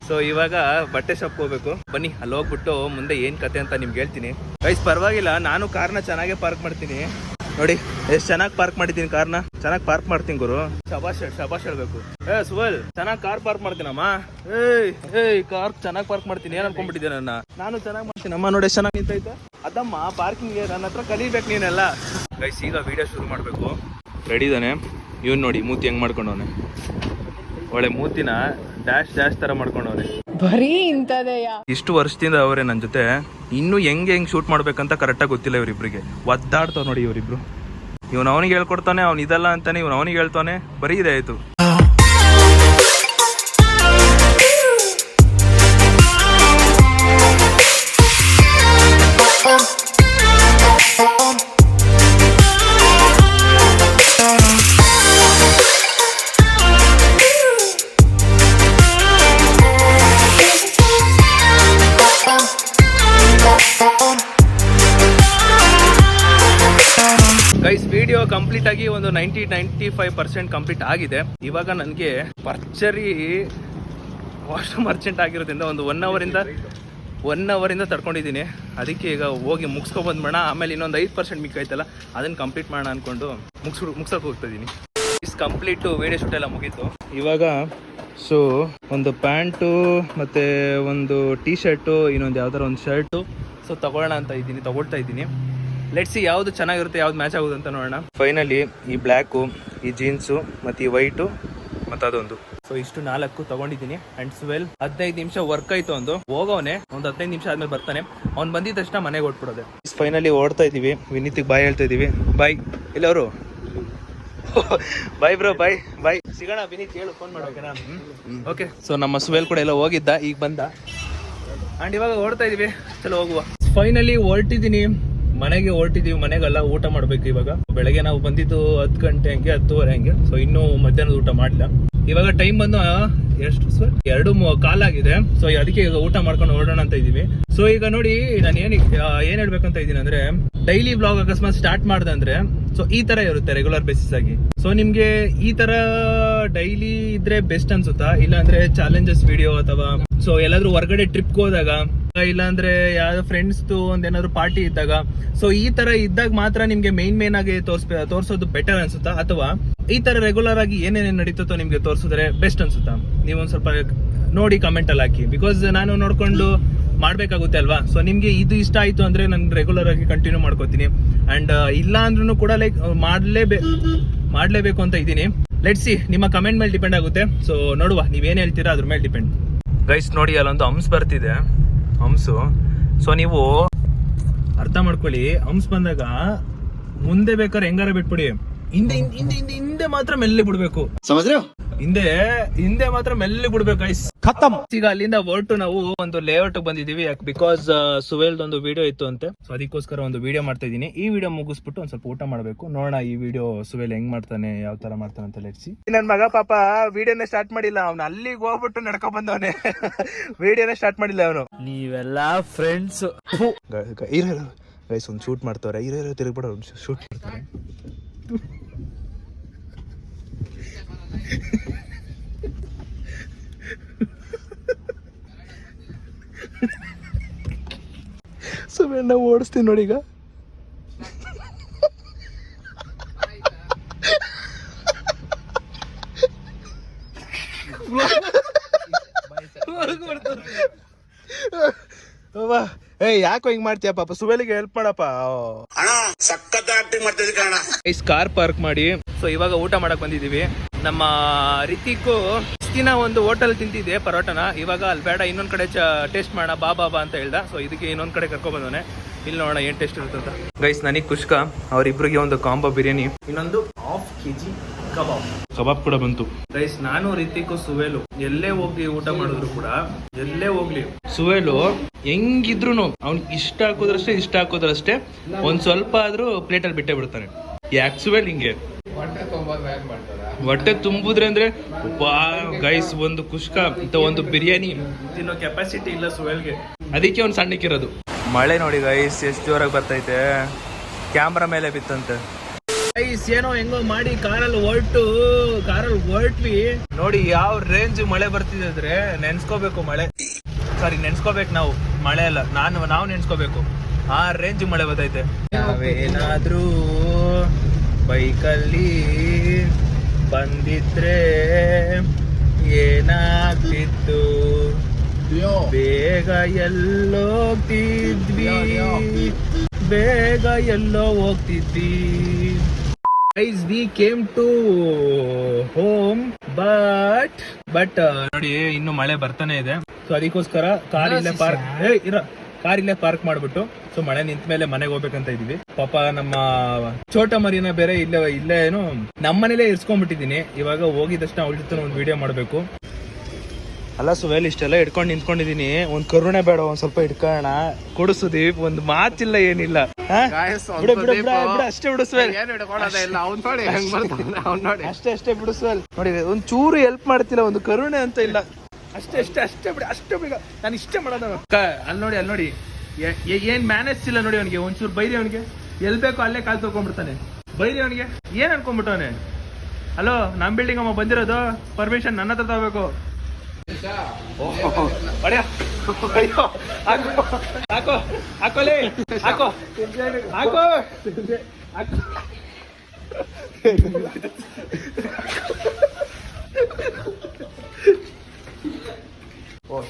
ಸೊ ಇವಾಗ ಬಟ್ಟೆ ಶಾಪ್ ಹೋಗ್ಬೇಕು. ಬನ್ನಿ ಅಲ್ಲಿ ಹೋಗ್ಬಿಟ್ಟು ಮುಂದೆ ಏನ್ ಕತೆ ಅಂತ ನಿಮ್ಗೆ ಹೇಳ್ತೀನಿ. ಗೈಸ್ ಪರವಾಗಿಲ್ಲ, ನಾನು ಕಾರ್ನ ಚೆನ್ನಾಗೇ ಪಾರ್ಕ್ ಮಾಡ್ತೀನಿ. ನೋಡಿ ಎಷ್ಟು ಚೆನ್ನಾಗಿ ಪಾರ್ಕ್ ಮಾಡಿದ್ದೀನಿ ಕಾರ್ನ. ಚೆನ್ನಾಗಿ ಪಾರ್ಕ್ ಮಾಡ್ತೀನಿ ಗುರು. ಶಬಾಷ್ ಹೇಳ್ಬೇಕು. ಸುವಲ್ ಚೆನ್ನಾಗಿ ಕಾರ್ ಪಾರ್ಕ್ ಮಾಡ್ತೀನಮ್ಮ. ಕಾರ್ ಚೆನ್ನಾಗಿ ಪಾರ್ಕ್ ಮಾಡ್ತೀನಿ. ಏನ್ ಅನ್ಕೊಂಡ್ಬಿಟ್ಟಿದ್ದೆ ನಾನು ಚೆನ್ನಾಗಿ ಮಾಡ್ತೀನಿ ಅಮ್ಮ. ನೋಡಿ ಎಷ್ಟು ಚೆನ್ನಾಗಿ ನಿಂತೈತೆ ಅದಮ್ಮ ಪಾರ್ಕಿಂಗ್. ನನ್ನ ಹತ್ರ ಕಲಿಬೇಕು ನೀನೆಲ್ಲ. ಗೈಸ್ ಈಗ ವಿಡಿಯೋ ಶುರು ಮಾಡ್ಬೇಕು. ರೆಡಿ ಇದಾನೆ ಇವನ್. ನೋಡಿ ಮೂತಿ ಹೆಂಗ್ ಮಾಡ್ಕೊಂಡವನೆ. ಒಳ್ಳೆ ಮೂತಿನ ಡ್ಯಾಶ್ ತರ ಮಾಡ್ಕೊಂಡವನೆ. ಬರೀ ಇಂತದೆಯ. ಇಷ್ಟು ವರ್ಷದಿಂದ ಅವರೇ ನನ್ನ ಜೊತೆ. ಇನ್ನು ಹೆಂಗ್ ಶೂಟ್ ಮಾಡ್ಬೇಕಂತ ಕರೆಕ್ಟಾಗಿ ಗೊತ್ತಿಲ್ಲ ಇವರಿಬ್ರಿಗೆ. ಒದ್ದಾಡ್ತಾವ ನೋಡಿ ಇವರಿಬ್ರು. ಇವನು ಅವನಿಗೆ ಹೇಳ್ಕೊಡ್ತಾನೆ, ಅವ್ನು ಇದಲ್ಲ ಅಂತಾನೆ, ಇವನು ಅವನಿಗೆ ಹೇಳ್ತಾನೆ. ಬರೀ ಇದೆ ಆಯ್ತು. ಗೈಸ್ ವಿಡಿಯೋ ಕಂಪ್ಲೀಟ್ ಆಗಿ ಒಂದು 95% ಕಂಪ್ಲೀಟ್ ಆಗಿದೆ. ಇವಾಗ ನನಗೆ ಪರ್ಚರಿ ವಾಶ್ರೂಮ್ ಅರ್ಜೆಂಟ್ ಆಗಿರೋದ್ರಿಂದ ಒಂದು 1 ಅವರಿಂದ ತಡ್ಕೊಂಡಿದ್ದೀನಿ. ಅದಕ್ಕೆ ಈಗ ಹೋಗಿ ಮುಗಿಸ್ಕೊಬಂದ್ಬೇಡ. ಆಮೇಲೆ ಇನ್ನೊಂದು 5% ಮಿಕ್ಕೈತಲ್ಲ ಅದನ್ನು ಕಂಪ್ಲೀಟ್ ಮಾಡೋಣ ಅಂದ್ಕೊಂಡು ಮುಗಿಸೋಕೆ ಹೋಗ್ತಾ ಇದ್ದೀನಿ. ಕಂಪ್ಲೀಟು ವಿಡಿಯೋ ಶೂಟ್ ಎಲ್ಲ ಮುಗೀತು. ಇವಾಗ ಸೊ ಒಂದು ಪ್ಯಾಂಟು ಮತ್ತು ಒಂದು ಟೀ ಶರ್ಟು, ಇನ್ನೊಂದು ಯಾವ್ದಾರು ಒಂದು ಶರ್ಟು ಸೊ ತಗೊಳ್ಳೋಣ ಅಂತ ತಗೊಳ್ತಾ ಇದ್ದೀನಿ. ಲೆಟ್ಸಿ ಯಾವುದು ಚೆನ್ನಾಗಿರುತ್ತೆ, ಯಾವ್ದು ಮ್ಯಾಚ್ ಆಗೋದು ಅಂತ ನೋಡೋಣ. ಫೈನಲಿ ಈ ಬ್ಲ್ಯಾಕು, ಈ ಜೀನ್ಸು ಮತ್ತು ಈ ವೈಟು ಮತ್ತು ಅದೊಂದು, ಸೊ ಇಷ್ಟು 4 ತಗೊಂಡಿದ್ದೀನಿ. ಅಂಡ್ ಸುವೆಲ್ 15 ನಿಮಿಷ ವರ್ಕ್ ಆಯ್ತು. ಒಂದು ಹೋಗೋನೆ, ಒಂದು 15 ನಿಮಿಷ ಆದ್ಮೇಲೆ ಬರ್ತಾನೆ. ಅವ್ನು ಬಂದಿದ ತಕ್ಷಣ ಮನೆಗೆ ಹೊಟ್ಬಿಡೋದೆ. ಫೈನಲಿ ಓಡ್ತಾ ಇದ್ದೀವಿ. ವಿನೀತಿಗೆ ಬಾಯ್ ಹೇಳ್ತಾ ಇದ್ದೀವಿ. ಬಾಯ್. ಇಲ್ಲ ಅವರು ಬಾಯ್ ಬ್ರೋ, ಬಾಯ್. ಸಿಗೋಣ ವಿನೀತ್, ಹೇಳು, ಫೋನ್ ಮಾಡೋಕೆನಾ? ಓಕೆ. ಸೊ ನಮ್ಮ ಸುವೇಲ್ ಕೂಡ ಎಲ್ಲ ಹೋಗಿದ್ದ, ಈಗ ಬಂದ ಆ್ಯಂಡ್ ಇವಾಗ ಹೊರಡ್ತಾ ಇದೀವಿ. ಚಲೋ ಹೋಗುವ. ಫೈನಲಿ ಹೊರಟಿದ್ದೀನಿ, ಮನೆಗೆ ಹೊರಟಿದೀವಿ. ಮನೆಗೆಲ್ಲ ಊಟ ಮಾಡ್ಬೇಕು ಇವಾಗ. ಬೆಳಗ್ಗೆ ನಾವು ಬಂದಿದ್ದು 10 ಗಂಟೆ ಹಂಗೆ, 10:30 ಹಂಗೆ. ಸೊ ಇನ್ನೂ ಮಧ್ಯಾಹ್ನದ ಊಟ ಮಾಡಿಲ್ಲ. ಇವಾಗ ಟೈಮ್ ಬಂದು ಎಷ್ಟು ಸರ್ 2:15 ಆಗಿದೆ. ಸೊ ಅದಕ್ಕೆ ಈಗ ಊಟ ಮಾಡ್ಕೊಂಡು ಹೊರಡೋಣ ಅಂತ ಇದೀವಿ. ಸೊ ಈಗ ನೋಡಿ, ನಾನು ಏನ್ ಹೇಳ್ಬೇಕಂತ ಇದೀನಿ ಅಂದ್ರೆ, ಡೈಲಿ ಬ್ಲಾಗ್ ಅಕಸ್ಮಾತ್ ಸ್ಟಾರ್ಟ್ ಮಾಡ್ದೆ ಅಂದ್ರೆ ಸೊ ಈ ತರ ಇರುತ್ತೆ ರೆಗ್ಯುಲರ್ ಬೇಸಿಸ್ ಆಗಿ. ಸೊ ನಿಮ್ಗೆ ಈ ತರ ಡೈಲಿ ಇದ್ರೆ ಬೆಸ್ಟ್ ಅನ್ಸುತ್ತಾ, ಇಲ್ಲ ಅಂದ್ರೆ ಚಾಲೆಂಜಸ್ ವಿಡಿಯೋ ಅಥವಾ ಸೊ ಎಲ್ಲಾದ್ರೂ ಹೊರಗಡೆ ಟ್ರಿಪ್ ಹೋದಾಗ, ಇಲ್ಲ ಅಂದ್ರೆ ಯಾವ್ದೋ ಫ್ರೆಂಡ್ಸ್ ಒಂದೇನಾದ್ರು ಪಾರ್ಟಿ ಇದ್ದಾಗ, ಸೊ ಈ ತರ ಇದ್ದಾಗ ಮಾತ್ರ ನಿಮ್ಗೆ ಮೇನ್ ಆಗಿ ತೋರ್ಸೋದು ಬೆಟರ್ ಅನ್ಸುತ್ತಾ, ಅಥವಾ ಈ ತರ ರೆಗ್ಯುಲರ್ ಆಗಿ ಏನೇನೇನ್ ನಡೀತೋ ನಿಮ್ಗೆ ತೋರ್ಸಿದ್ರೆ ಬೆಸ್ಟ್ ಅನ್ಸುತ್ತಾ? ನೀವೊಂದ್ ಸ್ವಲ್ಪ ನೋಡಿ ಕಮೆಂಟ್ ಅಲ್ಲಿ ಹಾಕಿ. ಬಿಕಾಸ್ ನಾನು ನೋಡ್ಕೊಂಡು ಮಾಡ್ಬೇಕಾಗುತ್ತೆ ಅಲ್ವಾ. ಸೊ ನಿಮ್ಗೆ ಇದು ಇಷ್ಟ ಆಯ್ತು ಅಂದ್ರೆ ನಾನು ರೆಗ್ಯುಲರ್ ಆಗಿ ಕಂಟಿನ್ಯೂ ಮಾಡ್ಕೋತೀನಿ. ಅಂಡ್ ಇಲ್ಲ ಅಂದ್ರೂ ಕೂಡ ಲೈಕ್ ಮಾಡ್ಲೇಬೇಕು ಅಂತ ಇದ್ದೀನಿ. ಲೆಟ್ಸ್ ಸಿ, ನಿಮ್ಮ ಕಮೆಂಟ್ ಮೇಲೆ ಡಿಪೆಂಡ್ ಆಗುತ್ತೆ. ಸೊ ನೋಡುವ, ನೀವೇನ್ ಹೇಳ್ತೀರಾ ಅದ್ರ ಮೇಲೆ ಡಿಪೆಂಡ್. ಗೈಸ್ ನೋಡಿ, ಅಲ್ಲೊಂದು ಹಂಸ್ ಬರ್ತಿದೆ, ಹಂಸು. ಸೊ ನೀವು ಅರ್ಥ ಮಾಡ್ಕೊಳ್ಳಿ, ಹಂಸ್ ಬಂದಾಗ ಮುಂದೆ ಬೇಕಾದ್ರೆ ಹೆಂಗಾರ ಬಿಟ್ಬಿಡಿ, ಹಿಂದೆ ಮಾತ್ರ ಮೆಲ್ಲಿ ಬಿಡ್ಬೇಕು. ಹಿಂದೆ ಮಾತ್ರ ಮೆಲ್ಲಿ ಬಿಡ್ಬೇಕು ಗೈಸ್. ಖತಮ್. ಈಗ ಅಲ್ಲಿಂದ ಹೊರಟು ನಾವು ಒಂದು ಲೇಔಟ್ ಬಂದಿದೀವಿ. ಬಿಕಾಸ್ ಸುವೇಲ್ ಒಂದು ವಿಡಿಯೋ ಇತ್ತು ಅಂತೆ. ಸೊ ಅದಕ್ಕೋಸ್ಕರ ಒಂದು ವಿಡಿಯೋ ಮಾಡ್ತಾ ಇದೀನಿ. ಈ ವಿಡಿಯೋ ಮುಗಿಸ್ಬಿಟ್ಟು ಒಂದ್ ಸ್ವಲ್ಪ ಊಟ ಮಾಡ್ಬೇಕು. ನೋಡೋಣ ಈ ವಿಡಿಯೋ ಸುವೇಲ್ ಹೆಂಗ್ ಮಾಡ್ತಾನೆ, ಯಾವ ತರ ಮಾಡ್ತಾನೆ ಅಂತ ಲೆಟ್ಸಿ. ನನ್ ಮಗ ಪಾಪ ವಿಡಿಯೋನೇ ಸ್ಟಾರ್ಟ್ ಮಾಡಿಲ್ಲ, ಅವ್ನು ಅಲ್ಲಿಗೆ ಹೋಗ್ಬಿಟ್ಟು ನಡ್ಕೊ ಬಂದವನೆ. ವಿಡಿಯೋನೇ ಸ್ಟಾರ್ಟ್ ಮಾಡಿಲ್ಲ ಅವನು. ನೀವೆಲ್ಲಾ ಫ್ರೆಂಡ್ಸ್ ಗೈಸ್ ಒಂದು ಶೂಟ್ ಮಾಡ್ತವ್ರೆ. ತಿರುಗ್ಬಿಡ ಶೂಟ್ ಮಾಡ್ತಾರೆ. ಸುಮ್ಮನೆ ನಾವು ಓಡಿಸ್ತೀವಿ ನೋಡಿ ಈಗ. ಯಾಕೋ ಹಿಂಗ್ ಮಾಡ್ತೀಯ ಪಾಪ, ಸುವೇಲಿಗೆ ಹೆಲ್ಪ್ ಮಾಡಪ್ಪ. ಕಾರ್ ಪಾರ್ಕ್ ಮಾಡಿ ಸೊ ಇವಾಗ ಊಟ ಮಾಡಕ್ ಬಂದಿದೀವಿ. ನಮ್ಮ ರಿತಿಕು ದಿನ ಒಂದು ಹೋಟೆಲ್ ತಿಂತಿದ್ದೆ ಪರೋಟನ, ಇವಾಗ ಅಲ್ಲಿ ಬೇಡ ಇನ್ನೊಂದ್ ಕಡೆ ಟೇಸ್ಟ್ ಮಾಡೋಣ ಬಾ ಅಂತ ಹೇಳ್ದ. ಸೊ ಇದಕ್ಕೆ ಇನ್ನೊಂದ್ ಕಡೆ ಕರ್ಕೊಂಡ್ ಬಂದವನೆ. ಇಲ್ಲಿ ನೋಡೋಣ ಏನ್ ಟೇಸ್ಟ್ ಇರುತ್ತೆ ಅಂತ. ಗೈಸ್ ನನಗೆ ಕುಷ್ಕ, ಅವ್ರಿಬ್ರಿಗೆ ಒಂದು ಕಾಂಬೋ ಬಿರಿಯಾನಿ, ಇನ್ನೊಂದು 1/2 kg ಕಬಾಬ್ ಕೂಡ ಬಂತು. ಗೈಸ್ ನಾನು ರಿತಿಕು ಸುವೇಲು ಎಲ್ಲೇ ಹೋಗಿ ಊಟ ಮಾಡಿದ್ರು ಕೂಡ, ಎಲ್ಲೇ ಹೋಗ್ಲಿ ಸುವೇಲು ಹೆಂಗಿದ್ರು ಅವ್ನಿಗೆ ಇಷ್ಟ ಹಾಕೋದ್ರಷ್ಟೇ ಒಂದ್ ಸ್ವಲ್ಪ ಆದ್ರೂ ಪ್ಲೇಟಲ್ಲಿ ಬಿಟ್ಟೇ ಬಿಡ್ತಾನೆ. ಯಾಕೆ ಸುವೇಲ್ ಹಿಂಗೆ ಹೊಟ್ಟೆ ತುಂಬುದ್ರೆ ಅಂದ್ರೆ ಗೈಸ್ ಒಂದು ಕುಷ್ಕ ಒಂದು ಬಿರಿಯಾನಿ ತಿನ್ನೋ ಕೆಪಾಸಿಟಿ ಇಲ್ಲ ಸುವೇಲ್ಗೆ, ಅದಕ್ಕೆ ಒಂದು ಸಣ್ಣಕ್ಕಿರೋದು. ಮಳೆ ನೋಡಿ ಗೈಸ್ ಎಷ್ಟು ಜೋರಾಗಿ ಬರ್ತೈತೆ, ಕ್ಯಾಮ್ರಾ ಮೇಲೆ ಬಿತ್ತಂತೆ. ಗೈಸ್ ಏನೋ ಹೆಂಗೋ ಮಾಡಿ ಕಾರಲ್ಲಿ ಹೊರಟ್ವಿ ನೋಡಿ, ಯಾವ ರೇಂಜ್ ಮಳೆ ಬರ್ತಿದೆ ಅಂದ್ರೆ ನೆನ್ಸ್ಕೋಬೇಕು ನಾವು, ಮಳೆ ಅಲ್ಲ ನಾವು ನೆನ್ಸ್ಕೋಬೇಕು, ಆ ರೇಂಜ್ ಮಳೆ ಬರ್ತೈತೆ. ನಾವೇನಾದ್ರೂ ಬೈಕಲ್ಲಿ ಬಂದಿದ್ರೆ ಏನಾಗ್ತಿತ್ತು, ಬೇಗ ಎಲ್ಲೋ ಹೋಗ್ತಿದ್ವಿ. Guys, we came to home, but ನೋಡಿ ಇನ್ನು ಮಳೆ ಬರ್ತಾನೆ ಇದೆ. ಸೊ ಅದಕ್ಕೋಸ್ಕರ ಕಾರ್ ಇಲ್ಲೇ ಪಾರ್ಕ್ ಮಾಡ್ಬಿಟ್ಟು ಸೊ ಮಳೆ ನಿಂತ ಮೇಲೆ ಮನೆಗೆ ಹೋಗ್ಬೇಕಂತ ಇದೀವಿ. ಪಾಪ ನಮ್ಮ ಚೋಟ ಮರಿನ ಬೇರೆ ಇಲ್ಲೇ ಏನು ನಮ್ಮನೇಲೆ ಇರ್ಸ್ಕೊಂಡ್ಬಿಟ್ಟಿದೀನಿ. ಇವಾಗ ಹೋಗಿದ ತಕ್ಷಣ ಅವಳ ಜೊತೆ ಒಂದು ವಿಡಿಯೋ ಮಾಡ್ಬೇಕು. ಅಲ್ಲ ಸುವೇಲ್ ಇಷ್ಟೆಲ್ಲ ಇಟ್ಕೊಂಡು ನಿಂತ್ಕೊಂಡಿದೀನಿ, ಒಂದ್ ಕರುಣೆ ಬೇಡ, ಒಂದ್ ಸ್ವಲ್ಪ ಇಟ್ಕೋಣ. ಕೊಡು ಸುದೀಪ್, ಒಂದು ಮಾತಿಲ್ಲ ಏನಿಲ್ಲ. ಅಷ್ಟೇ ಬಿಡು ಸುವೇಲ್, ಅಷ್ಟೇ ಬಿಡು ಸುವೇಲ್. ನೋಡಿ ಒಂದ್ ಚೂರು ಹೆಲ್ಪ್ ಮಾಡ್ತಿಲ್ಲ, ಒಂದು ಕರುಣೆ ಅಂತ ಇಲ್ಲ. ಅಷ್ಟೇ ಬಿಡು. ನಾನು ಇಷ್ಟೇ ಮಾಡೋದು. ಅಲ್ಲಿ ನೋಡಿ ಏನ್ ಮ್ಯಾನೇಜ್ ಇಲ್ಲ ನೋಡಿ ಅವನಿಗೆ. ಒಂಚೂರು ಬೈರಿ ಅವನಿಗೆ, ಎಲ್ ಬೇಕೋ ಅಲ್ಲೇ ಕಾಲ್ ತೊಗೊಂಡ್ಬಿಡ್ತಾನೆ. ಬೈರಿ ಅವನಿಗೆ, ಏನ್ ಅನ್ಕೊಂಡ್ಬಿಟ್ಟವನೆ. ಹಲೋ, ನಮ್ ಬಿಲ್ಡಿಂಗ್ ಅಮ್ಮ ಬಂದಿರೋದು, ಪರ್ಮಿಷನ್ ನನ್ನ ಹತ್ರ ತಗೋಬೇಕು.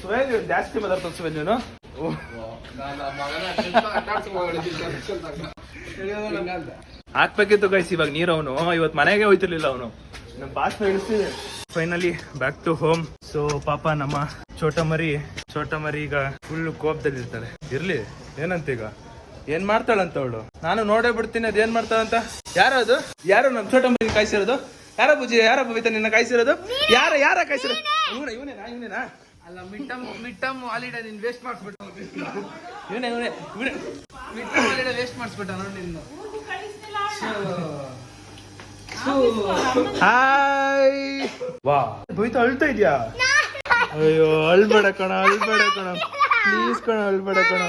ಸುವೇಲ್ ಜಾಸ್ತಿ ಮಾತಾಡ್ತಾನೆ ಸುವೇಲ್ ನೀನು. ಹಾಕ್ಬೇಕಿತ್ತು ಗೈಸ್ ಇವಾಗ ನೀರು. ಅವನು ಇವತ್ತು ಮನೆಗೆ ಹೋಯ್ತಿರ್ಲಿಲ್ಲ, ಅವನು ನಮ್ಮ ಬಾಸ್ನ ಇಳಿಸ್ತಿದೆ. Finally back to home. So ಪಾಪ ನಮ್ಮ ಚೋಟ ಮರಿ ಈಗ ಫುಲ್ ಕೋಪದಲ್ಲಿ ಇರ್ತಾಳೆ. ಇರ್ಲಿ, ಏನಂತ ಈಗ ಏನ್ ಮಾಡ್ತಾಳಂತ ಅವಳು. ನಾನು ನೋಡೇ ಬಿಡ್ತೀನಿ ಅದೇನ್ ಮಾಡ್ತಾಳಂತ. ಯಾರು ನಮ್ಮ ಚೋಟ ಮರಿ ಕಾಯಿಸಿರೋದು. ಯಾರ ಪೂಜೆ ಯಾರ ಬೈತ ನಿನ್ನ ಕಾಯಿಸಿರೋದು? ಯಾರ ಕಾಯಿಸಿರೋದು? ಇವನೇನಾ? ಅಲ್ಲ ಮಿಡ್ ಹಾಲಿಡೇ ನೀನ್ ವೇಸ್ಟ್ ಮಾಡಿಸ್ಬಿಟ್ಟ ಇವನೇ ಮಿಡ್ ಹಾಲಿಡೇ ವೇಸ್ಟ್ ಮಾಡಿಸ್ಬಿಟ್ಟ ನೋಡಿ ನಿನ್ನ. ಹಾಯ್ ವಾ ಬೈತ ಅಳ್ತಾ ಇದ್ಯಾ? ಅಯ್ಯೋ ಅಳ್ಬೇಡ ಕಣ ಪ್ಲೀಸ್ ಕಣ ಅಳ್ಬೇಡ ಕಣ.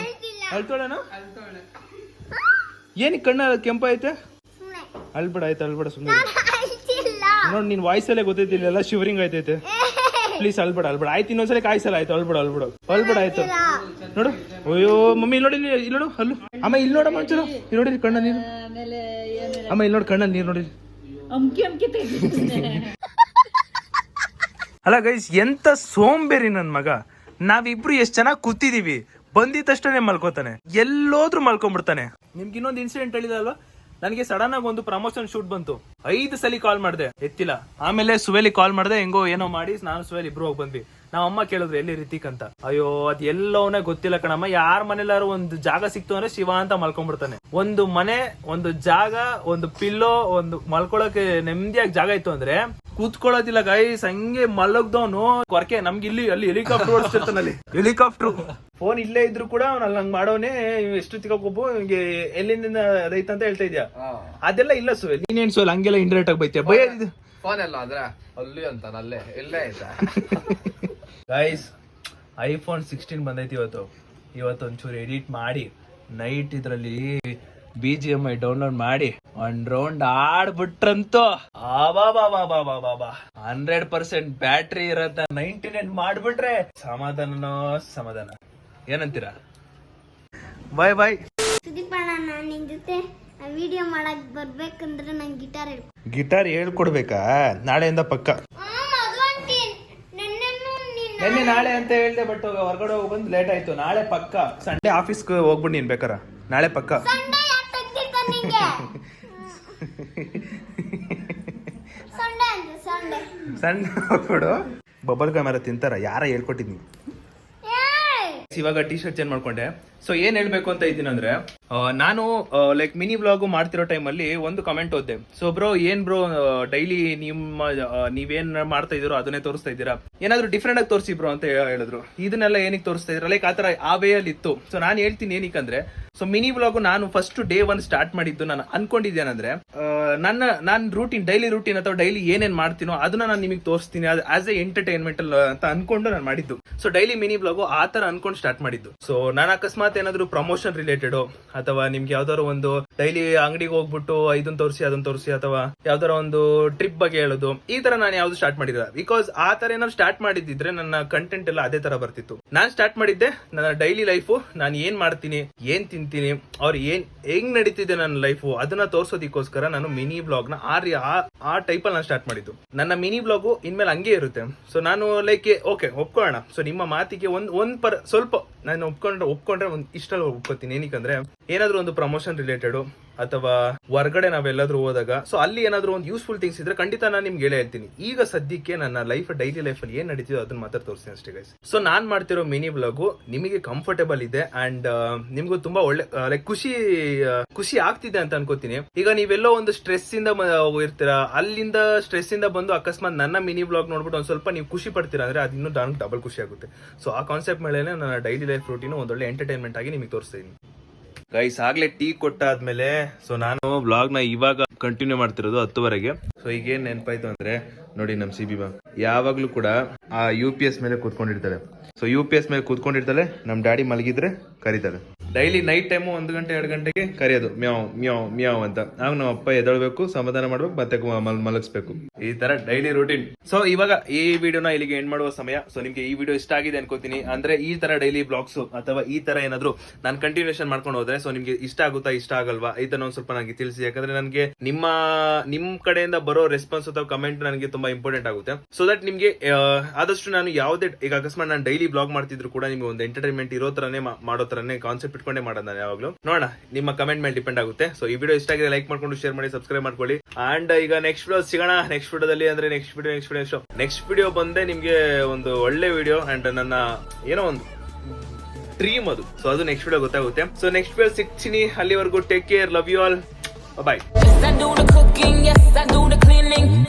ಅಳ್ತಾಳೇನ? ಏನಕ್ಕೆ ಕಣ್ಣ ಕೆಂಪ ಐತೆ? ಅಳ್ಬೇಡ ಆಯ್ತು ಅಳ್ಬೇಡ ಸುಮ್ಮನೆ ನೋಡಿ. ನಿನ್ ವಾಯ್ಸಲ್ಲೇ ಗೊತ್ತೈತಿಲ್ಲ, ಎಲ್ಲ ಶಿವರಿಂಗ್ ಆಯ್ತೈತೆ. ಪ್ಲೀಸ್ ಅಳ್ಬೇಡ ಆಯ್ತು. ಇನ್ನೊಂದ್ಸಲ ಕಾಯಿಸಲ್ಲ ಆಯ್ತು. ಅಳ್ಬೇಡ ಆಯ್ತು. ನೋಡು. ಅಯ್ಯೋ ಮಮ್ಮಿ ಇಲ್ಲಿ ನೋಡು ಅಲ್ಲು. ಅಮ್ಮ ಇಲ್ಲಿ ನೋಡಮ್ಮ ಒಂಚೂರು. ಇಲ್ಲಿ ನೋಡಿ ಕಣ್ಣ ನೀರು. ಅಮ್ಮ ಇಲ್ಲಿ ನೋಡಿ ಕಣ್ಣಲ್ಲಿ ನೀರು ನೋಡಿ. ಅಲ್ಲ ಗೈಸ್, ಎಂತ ಸೋಂಬೇರಿ ನನ್ ಮಗ. ನಾವಿಬ್ರು ಎಷ್ಟ್ ಚೆನ್ನಾಗಿ ಕೂತಿದೀವಿ, ಬಂದಿದ ತಕ್ಷಣ ಮಲ್ಕೋತಾನೆ, ಎಲ್ಲೋದ್ರೂ ಮಲ್ಕೊಂಡ್ಬಿಡ್ತಾನೆ. ನಿಮ್ಗೆ ಇನ್ನೊಂದು ಇನ್ಸಿಡೆಂಟ್ ಹೇಳಿದಲ್ವಾ, ನನಗೆ ಸಡನ್ ಆಗಿ ಒಂದು ಪ್ರಮೋಷನ್ ಶೂಟ್ ಬಂತು. 5 ಸಲ ಕಾಲ್ ಮಾಡಿದೆ, ಎತ್ತಿಲ್ಲ. ಆಮೇಲೆ ಸುವೇಲಿ ಕಾಲ್ ಮಾಡಿದೆ, ಹೆಂಗೋ ಏನೋ ಮಾಡಿ ನಾನು ಸುವೇಲಿ ಇಬ್ರು ಹೋಗಿ ಬಂದ್ವಿ. ನಾವ್ ಅಮ್ಮ ಕೇಳಿದ್ರು ಎಲ್ಲಿ ರಿತಿಕ್ ಅಂತ. ಅಯ್ಯೋ ಅದ್ ಎಲ್ಲವನೇ ಗೊತ್ತಿಲ್ಲ ಕಣಮ್ಮ. ಯಾರ ಮನೇಲಾರು ಒಂದು ಜಾಗ ಸಿಕ್ತು ಅಂದ್ರೆ ಶಿವ ಅಂತ ಮಲ್ಕೊಂಡ್ಬಿಡ್ತಾನೆ. ಒಂದು ಮನೆ, ಒಂದು ಜಾಗ, ಒಂದು ಪಿಲ್ಲೋ, ಒಂದು ಮಲ್ಕೊಳಕ್ಕೆ ನೆಮ್ಮದಿಯಾಗಿ ಜಾಗ ಇತ್ತು ಅಂದ್ರೆ ಕೂತ್ಕೊಳ್ಳೋದಿಲ್ಲ ಗೈಸ್. ಹಂಗೆ ಮಲಗ್ದವನು ಕೊರಕೆ. ನಮ್ಗೆ ಇಲ್ಲಿ ಅಲ್ಲಿ ಹೆಲಿಕಾಪ್ಟರ್ ಓಡಿಸ್ತಿರ್ತಾನೆ. ಅಲ್ಲಿ ಹೆಲಿಕಾಪ್ಟರ್ ಫೋನ್ ಇಲ್ಲೇ ಇದ್ರು ಕೂಡ ಅವ್ನು ಅಲ್ಲಿ ಹಂಗ್ ಮಾಡೋನೆ. ಎಷ್ಟು ತಿಕ್ಕೊಬ್ಬ ಹಿಂಗೆ ಎಲ್ಲಿಂದ ಅದೈತ ಅಂತ ಹೇಳ್ತಾ ಇದ್ಯಾ? ಅದೆಲ್ಲ ಇಲ್ಲ ಸುವೆ. ನೀನೇನ್ ಸುವೆ ಹಂಗೆಲ್ಲ ಇಂಡೈರೆಕ್ಟ್ ಆಗಿ ಬೈತೀಯ? ಬೈಯೋದು ಫೋನ್ ಎಲ್ಲ ಆದ್ರೆ ಅಲ್ಲಿ ಅಂತ ಅಲ್ಲೇ ಇಲ್ಲೇ ಆಯ್ತಾ ಗೈಸ್. iPhone 16 ಬಂದೈತಿ ಇವತ್ತು ಒಂಚೂರು ಎಡಿಟ್ ಮಾಡಿ ನೈಟ್ ಇದ್ರಲ್ಲಿ BGMI ಡೌನ್ಲೋಡ್ ಮಾಡಿ 1 ರೌಂಡ್ ಆಡ್ಬಿಟ್ರಂತೂ 100% ಬ್ಯಾಟ್ರಿ ಇರತ್ತ 99 ಮಾಡ್ಬಿಟ್ರೆ ಸಮಾಧಾನ. ಏನಂತೀರಾ? ಬಾಯ್. ಸುದೀಪ್ ಅಣ್ಣ, ನಾನು ನಿನ್ ಜೊತೆ ವಿಡಿಯೋ ಮಾಡಕ್ ಬರ್ಬೇಕಂದ್ರೆ ನಂಗೆ ಗಿಟಾರ್ ಹೇಳ್ಕೊಡ್ಬೇಕಾ? ನಾಳೆಯಿಂದ ಪಕ್ಕ. ನೆನ್ನೆ ನಾಳೆ ಅಂತ ಹೇಳ್ದೆ, ಬಟ್ ಹೊರಗಡೆ ಹೋಗಿ ಬಂದು ಲೇಟ್ ಆಯ್ತು. ನಾಳೆ ಪಕ್ಕ. ಸಂಡೇ ಆಫೀಸ್ಗೆ ಹೋಗ್ಬಿಟ್ಟು ನೀನ್ ಬೇಕಾರ. ನಾಳೆ ಪಕ್ಕ. ಸಣ್ಣ ಹೋಗ್ಬಿಡು. ಬಬಲ್ ಗಮ್ ತಿಂತಾರ? ಯಾರ ಹೇಳ್ಕೊಟ್ಟಿದ್ನಿ? ಇವಾಗ ಟಿ ಶರ್ಟ್ ಚೇಂಜ್ ಮಾಡ್ಕೊಂಡೆ. ಸೊ ಏನ್ ಹೇಳ್ಬೇಕು ಅಂತ ಇದ್ದೀನಿ ಅಂದ್ರೆ, ನಾನು ಲೈಕ್ ಮಿನಿ ಬ್ಲಾಗ್ ಮಾಡ್ತಿರೋ ಟೈಮಲ್ಲಿ ಒಂದು ಕಮೆಂಟ್ ಓದ್ದೆ. ಸೊ ಬ್ರೋ ಏನ್ ಬ್ರೋ ಡೈಲಿ ನೀವೇನ್ ಮಾಡ್ತಾ ಇದೀರೋ ಅದನ್ನೇ ತೋರಿಸ್ತಾ ಇದ್ದೀರಾ, ಏನಾದ್ರು ಡಿಫ್ರೆಂಟ್ ಆಗಿ ತೋರಿಸಿ ಬ್ರೋ ಅಂತ ಹೇಳಿದ್ರು. ಇದನ್ನೆಲ್ಲ ಏನಕ್ಕೆ ತೋರಿಸ್ತಾ ಇದ್ದೀರಾ? ಲೈಕ್ ಆತರ ಆ ವೇ ಅಲ್ಲಿ ಇತ್ತು. ಸೊ ನಾನು ಹೇಳ್ತೀನಿ ಏನಕ್ಕಂದ್ರೆ, ಸೊ ಮಿನಿ ಬ್ಲಾಗ್ ನಾನು ಫಸ್ಟ್ ಡೇ 1 ಸ್ಟಾರ್ಟ್ ಮಾಡಿದ್ದು ನಾನು ಅನ್ಕೊಂಡಿದ್ದೇನಂದ್ರೆ, ನಾನು ರೂಟೀನ್, ಡೈಲಿ ರೂಟೀನ್ ಅಥವಾ ಡೈಲಿ ಏನೇನ್ ಮಾಡ್ತೀನೋ ಅದನ್ನ ನಾನು ನಿಮಗೆ ತೋರಿಸ್ತೀನಿ ಆಸ್ ಎ ಎಂಟರ್ಟೈನ್ಮೆಂಟ್ ಅಂತ ಅನ್ಕೊಂಡು ನಾನು ಮಾಡಿದ್ದು. ಸೊ ಡೈಲಿ ಮಿನಿ ಬ್ಲಾಗ್ ಆ ತರ ಅನ್ಕೊಂಡು ಸ್ಟಾರ್ಟ್ ಮಾಡಿದ್ದು. ಸೊ ನಾನು ಅಕಸ್ಮಾತ್ ಏನಾದ್ರು ಪ್ರಮೋಷನ್ ರಿಲೇಟೆಡ್ ಅಥವಾ ನಿಮ್ಗೆ ಯಾವ್ದಾದ್ರು ಒಂದು ಡೈಲಿ ಅಂಗಡಿಗೆ ಹೋಗ್ಬಿಟ್ಟು ಇದನ್ನ ತೋರಿಸಿ ಅಥವಾ ಯಾವ್ದಾರ ಒಂದು ಟ್ರಿಪ್ ಬಗ್ಗೆ ಹೇಳೋದು, ಈ ತರ ನಾನು ಯಾವ್ದು ಸ್ಟಾರ್ಟ್ ಮಾಡಿಲ್ಲ. ಬಿಕಾಸ್ ಆ ತರ ಏನಾದ್ರು ಸ್ಟಾರ್ಟ್ ಮಾಡಿದ್ರೆ ನನ್ನ ಕಂಟೆಂಟ್ ಎಲ್ಲ ಅದೇ ತರ ಬರ್ತಿತ್ತು. ನಾನ್ ಸ್ಟಾರ್ಟ್ ಮಾಡಿದ್ದೆ ನನ್ನ ಡೈಲಿ ಲೈಫು, ನಾನು ಏನ್ ಮಾಡ್ತೀನಿ, ಏನ್ ತಿಂತೀನಿ, ಅವ್ರು ಹೆಂಗ್ ನಡೀತಿದೆ ನನ್ನ ಲೈಫು, ಅದನ್ನ ತೋರ್ಸೋದಕ್ಕೋಸ್ಕರ ನಾನು ಮಿನಿ ಬ್ಲಾಗ್ ನ ಆ ಟೈಪ್ ಅಲ್ಲಿ ನಾನು ಸ್ಟಾರ್ಟ್ ಮಾಡಿದ್ದು. ನನ್ನ ಮಿನಿ ಬ್ಲಾಗು ಇನ್ಮೇಲೆ ಹಂಗೆ ಇರುತ್ತೆ. ಸೊ ನಾನು ಲೈಕ್ ಓಕೆ ಒಪ್ಕೊಳ್ಳೋಣ. ಸೊ ನಿಮ್ಮ ಮಾತಿಗೆ ಸ್ವಲ್ಪ ನಾನು ಒಪ್ಕೊಂಡ್ರೆ ಇಷ್ಟಲ್ಲಿ ಒಪ್ಕೋತೀನಿ. ಏನಕ್ಕಂದ್ರೆ ಏನಾದ್ರು ಒಂದು ಪ್ರಮೋಷನ್ ರಿಲೇಟೆಡ್ ಅಥವಾ ಹೊರಗಡೆ ನಾವೆಲ್ಲಾದ್ರೂ ಹೋದಾಗ, ಸೊ ಅಲ್ಲಿ ಏನಾದ್ರು ಒಂದು ಯೂಸ್ಫುಲ್ ಥಿಂಗ್ಸ್ ಇದ್ರೆ ಖಂಡಿತ ನಾನು ನಿಮ್ಗೆ ಹೇಳ್ತೀನಿ. ಈಗ ಸದ್ಯಕ್ಕೆ ನನ್ನ ಡೈಲಿ ಲೈಫಲ್ಲಿ ಏನ್ ನಡೀತಿದೆ ಅದನ್ನ ಮಾತ್ರ ತೋರಿಸ್ತೀನಿ ಅಷ್ಟೇ ಗೈಸ್. ಸೊ ನಾನ್ ಮಾಡ್ತಿರೋ ಮಿನಿ ಬ್ಲಾಗು ನಿಮಗೆ ಕಂಫರ್ಟೇಬಲ್ ಇದೆ ಅಂಡ್ ನಿಮ್ಗೂ ತುಂಬಾ ಒಳ್ಳೆ ಲೈಕ್ ಖುಷಿ ಆಗ್ತಿದೆ ಅಂತ ಅನ್ಕೋತೀನಿ. ಈಗ ನೀವೆಲ್ಲೋ ಒಂದು ಸ್ಟ್ರೆಸ್ ಇಂದ ಇರ್ತೀರಾ, ಅಲ್ಲಿಂದ ಸ್ಟ್ರೆಸ್ ಇಂದ ಬಂದು ಅಕಸ್ಮಾತ್ ನನ್ನ ಮಿನಿ ಬ್ಲಾಗ್ ನೋಡ್ಬಿಟ್ಟು ಒಂದ್ ಸ್ವಲ್ಪ ನೀವು ಖುಷಿ ಪಡ್ತೀರಾ ಅಂದ್ರೆ ಅದು ಇನ್ನೂ ನನಗೆ ಡಬಲ್ ಖುಷಿ ಆಗುತ್ತೆ. ಸೊ ಆ ಕಾನ್ಸೆಪ್ಟ್ ಮೇಲೆ ನನ್ನ ಡೈಲಿ ಲೈಫ್ ರೂಟೀನ್ ಒಂದೊಳ್ಳೆ ಎಂಟರ್ಟೈನ್ಮೆಂಟ್ ಆಗಿ ನಿಮಗೆ ತೋರಿಸ್ತೀನಿ ಗೈಸ್. ಆಗ್ಲೇ ಟೀ ಕೊಟ್ಟಾದ್ಮೇಲೆ ಸೊ ನಾನು ಬ್ಲಾಗ್ ನ ಇವಾಗ ಕಂಟಿನ್ಯೂ ಮಾಡ್ತಿರೋದು 10:00ವರೆಗೆ. ಸೊ ಈಗ ಏನ್ ನೆನಪಾಯ್ತು ಅಂದ್ರೆ, ನೋಡಿ ನಮ್ CB ಮ್ಯಾಮ್ ಯಾವಾಗ್ಲೂ ಕೂಡ ಆ UPS ಮೇಲೆ ಕೂತ್ಕೊಂಡಿರ್ತಾಳೆ. ಸೊ UPS ಮೇಲೆ ಕೂತ್ಕೊಂಡಿರ್ತಾಳೆ, ನಮ್ ಡ್ಯಾಡಿ ಮಲಗಿದ್ರೆ ಕರೀತಾಳೆ. ಡೈಲಿ ನೈಟ್ ಟೈಮು 1 ಗಂಟೆ 2 ಗಂಟೆಗೆ ಕರೆಯೋದು, ಮ್ಯಾವ್ ಅಂತ. ಆಗ ನಮ್ಮ ಅಪ್ಪ ಎದಳ್ಬೇಕು, ಸಮಾಧಾನ ಮಾಡ್ಬೇಕು, ಮತ್ತೆ ಮಲಗಿಸ್ಬೇಕು. ಈ ತರ ಡೈಲಿ ರೂಟೀನ್. ಸೊ ಇವಾಗ ಈ ವಿಡಿಯೋನ ಇಲ್ಲಿಗೆ ಎಂಡ್ ಮಾಡುವ ಸಮಯ. ಸೊ ನಿಮ್ಗೆ ಈ ವಿಡಿಯೋ ಇಷ್ಟ ಆಗಿದೆ ಅನ್ಕೋತೀನಿ. ಅಂದ್ರೆ ಈ ತರ ಡೈಲಿ ಬ್ಲಾಗ್ಸ್ ಅಥವಾ ಈ ತರ ಏನಾದ್ರು ನಾನು ಕಂಟಿನ್ಯೂಷನ್ ಮಾಡ್ಕೊಂಡು ಹೋದ್ರೆ ಸೊ ನಿಮ್ಗೆ ಇಷ್ಟ ಆಗುತ್ತಾ, ಇಷ್ಟ ಆಗಲ್ವಾ, ಇದನ್ನ ಒಂದ್ ಸ್ವಲ್ಪ ನನಗೆ ತಿಳಿಸಿ. ಯಾಕಂದ್ರೆ ನನಗೆ ನಿಮ್ ಕಡೆಯಿಂದ ಬರೋ ರೆಸ್ಪಾನ್ಸ್ ಅಥವಾ ಕಮೆಂಟ್ ನನಗೆ ತುಂಬಾ ಇಂಪಾರ್ಟೆಂಟ್ ಆಗುತ್ತೆ. ಸೊ ದಟ್ ನಿಮ್ಗೆ ಆದಷ್ಟು ನಾನು ಯಾವುದೇ, ಈಗ ಅಕಸ್ಮಾತ್ ನಾನು ಡೈಲಿ ಬ್ಲಾಗ್ ಮಾಡ್ತಿದ್ರು ಕೂಡ ನಿಮ್ಗೆ ಒಂದು ಎಂಟರ್ಟೈನ್ಮೆಂಟ್ ಇರೋ ತರನೇ ಮಾಡೋ ತರನೇ ಕಾನ್ಸೆಪ್ಟ್ ಇಟ್ಕೊಂಡೇ ಮಾಡೋದು ನಾನು ಯಾವಾಗ್ಲೂ. ನೋಡೋಣ, ನಿಮ್ಮ ಕಮೆಂಟ್ ಮೇಲೆ ಡಿಪೆಂಡ್ ಆಗುತ್ತೆ. ಸೊ ಈ ವಿಡಿಯೋ ಇಷ್ಟ ಆಗಿದೆ ಲೈಕ್ ಮಾಡ್ಕೊಂಡು ಶೇರ್ ಮಾಡಿ, ಸಬ್ಸ್ಕ್ರೈಬ್ ಮಾಡ್ಕೊಳ್ಳಿ. ಅಂಡ್ ಈಗ ನೆಕ್ಸ್ಟ್ ವಿಡಿಯೋ ಸಿಗೋಣ. ನೆಕ್ಸ್ಟ್ ವಿಡಿಯೋದಲ್ಲಿ ಅಂದ್ರೆ ನೆಕ್ಸ್ಟ್ ವಿಡಿಯೋ ಬಂದೆ ನಿಮ್ಗೆ ಒಂದು ಒಳ್ಳೆ ವಿಡಿಯೋ ಅಂಡ್ ನನ್ನ ಏನೋ ಒಂದು ಡ್ರೀಮ್ ಅದು. ಸೊ ಅದು ನೆಕ್ಸ್ಟ್ ವಿಡಿಯೋ ಗೊತ್ತಾಗುತ್ತೆ. ಸೊ ನೆಕ್ಸ್ಟ್ ವಿಡಿಯೋ ಸಿಗ್ತೀನಿ. ಅಲ್ಲಿವರೆಗೂ take care, love you all, bye. Yes, I do the cooking, yes, I do the cleaning.